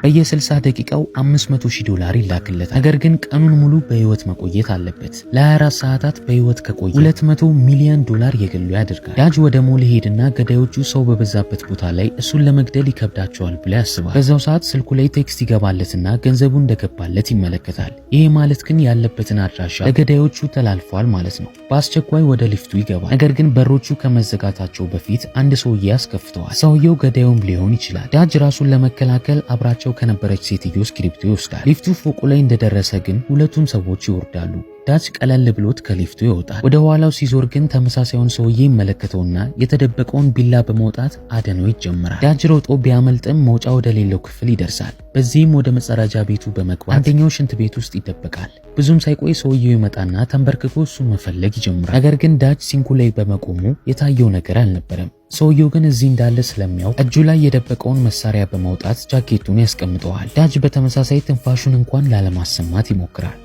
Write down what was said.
በየ60 ደቂቃው $500,000 ይላክለታል። ነገር ግን ቀኑን ሙሉ በህይወት መቆየት አለበት። ለ24 ሰዓታት በህይወት ከቆየ $200 ሚሊዮን የገሉ ያደርጋል። ዳጅ ወደ ሞል ሄድና ገዳዮቹ ሰው በበዛበት ቦታ ላይ እሱን ለመግደል ይከብዳቸዋል ብሎ ያስባል። በዛው ሰዓት ስልኩ ላይ ቴክስት ይገባለትና ገንዘቡ እንደገባለት ይመለከታል። ይሄ ማለት ግን ያለበትን አድራሻ ለገዳዮቹ ተላልፏል ማለት ነው። በአስቸኳይ ወደ ሊፍቱ ይገባል። ነገር ግን በሮቹ ከመዘጋታቸው በፊት አንድ ሰውዬ ያስከፍተዋል። ሰውየው ገዳዩም ሊሆን ይችላል። ዳጅ ራሱን ለመከላከል አብራቸው ከነበረች ሴትዮ እስክሪፕቶ ይወስዳል። ሊፍቱ ፎቁ ላይ እንደደረሰ ግን ሁለቱም ሰዎች ይወርዳሉ። ዳጅ ቀለል ብሎት ከሊፍቱ ይወጣል። ወደ ኋላው ሲዞር ግን ተመሳሳዩን ሰውዬ ይመለከተውና የተደበቀውን ቢላ በመውጣት አደነው ይጀምራል። ዳጅ ሮጦ ቢያመልጥም መውጫ ወደ ሌለው ክፍል ይደርሳል። በዚህም ወደ መጸዳጃ ቤቱ በመግባት አንደኛው ሽንት ቤት ውስጥ ይደበቃል። ብዙም ሳይቆይ ሰውዬው ይመጣና ተንበርክኮ እሱን መፈለግ ይጀምራል። ነገር ግን ዳጅ ሲንኩ ላይ በመቆሙ የታየው ነገር አልነበረም። ሰውየው ግን እዚህ እንዳለ ስለሚያውቅ እጁ ላይ የደበቀውን መሳሪያ በማውጣት ጃኬቱን ያስቀምጠዋል። ዳጅ በተመሳሳይ ትንፋሹን እንኳን ላለማሰማት ይሞክራል።